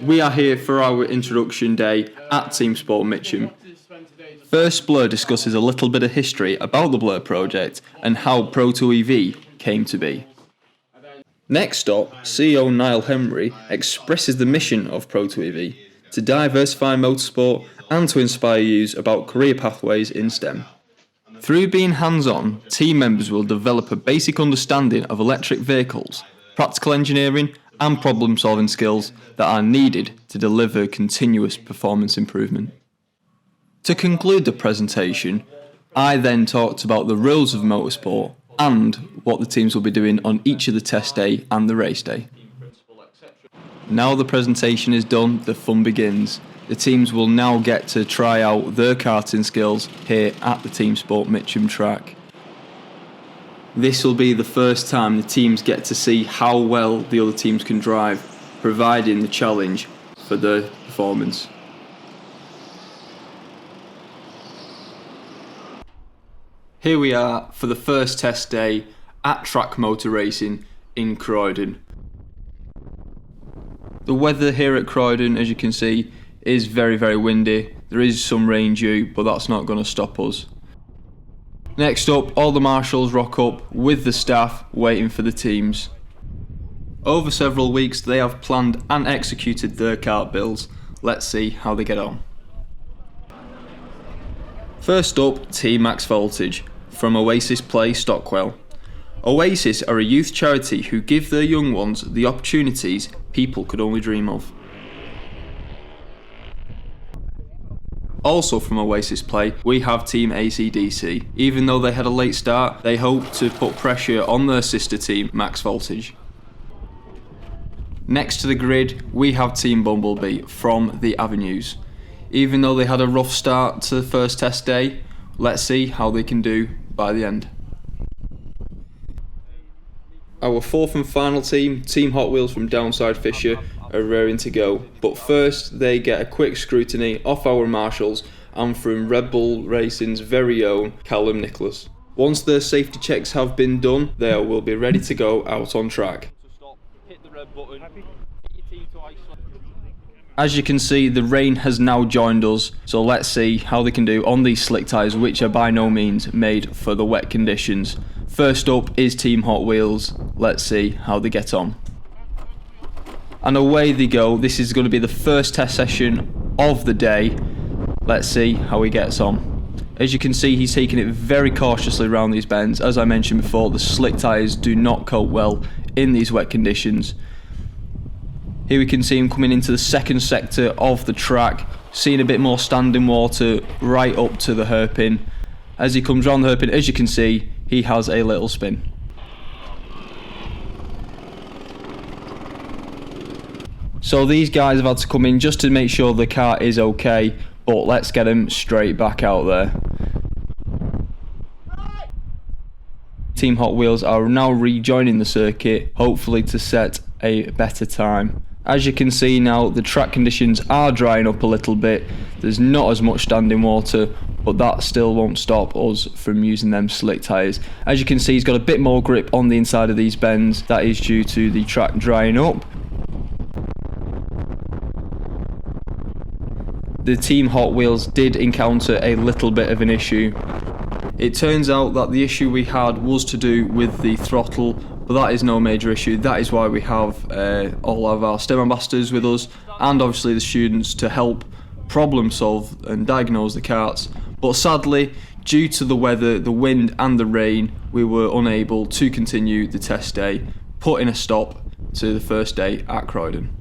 We are here for our introduction day at Team Sport Mitcham. First, Blur discusses a little bit of history about the Blur project and how ProtoEV came to be. Next up, CEO Niall Henry expresses the mission of ProtoEV to diversify motorsport and to inspire youths about career pathways in STEM. Through being hands-on, team members will develop a basic understanding of electric vehicles, practical engineering and problem-solving skills that are needed to deliver continuous performance improvement. To conclude the presentation, I then talked about the rules of motorsport and what the teams will be doing on each of the test day and the race day. Now the presentation is done, the fun begins. The teams will now get to try out their karting skills here at the Team Sport Mitcham track. This will be the first time the teams get to see how well the other teams can drive, providing the challenge for their performance. Here we are for the first test day at TRAQ Motor Racing in Croydon. The weather here at Croydon, as you can see, is very, very windy. There is some rain due, but that's not going to stop us. Next up, all the marshals rock up with the staff waiting for the teams. Over several weeks, they have planned and executed their kart builds. Let's see how they get on. First up, Team Max Voltage from Oasis Play Stockwell. Oasis are a youth charity who give their young ones the opportunities people could only dream of. Also from Oasis Play, we have Team AC/DC. Even though they had a late start, they hope to put pressure on their sister team, Max Voltage. Next to the grid, we have Team Bumblebee from the Avenues. Even though they had a rough start to the first test day, let's see how they can do by the end. Our fourth and final team, Team Hot Weels from Downside Fisher, are raring to go, but first they get a quick scrutiny off our marshals and from Red Bull Racing's very own Callum Nicholas. Once their safety checks have been done, they will be ready to go out on track. As you can see, the rain has now joined us, so let's see how they can do on these slick tyres, which are by no means made for the wet conditions. First up is Team Hot Weels. Let's see how they get on. And away they go. This is going to be the first test session of the day. Let's see how he gets on. As you can see, he's taking it very cautiously around these bends. As I mentioned before, the slick tyres do not cope well in these wet conditions. Here we can see him coming into the second sector of the track, seeing a bit more standing water right up to the hairpin. As he comes round the hairpin, as you can see, he has a little spin. So these guys have had to come in just to make sure the car is okay, but let's get him straight back out there. Team Hot Weels are now rejoining the circuit, hopefully to set a better time. As you can see now, the track conditions are drying up a little bit. There's not as much standing water, but that still won't stop us from using them slick tyres. As you can see, he's got a bit more grip on the inside of these bends. That is due to the track drying up. The Team Hot Weels did encounter a little bit of an issue. It turns out that the issue we had was to do with the throttle, but that is no major issue. That is why we have all of our STEM ambassadors with us, and obviously the students to help problem solve and diagnose the karts. But sadly, due to the weather, the wind and the rain, we were unable to continue the test day, putting a stop to the first day at Croydon.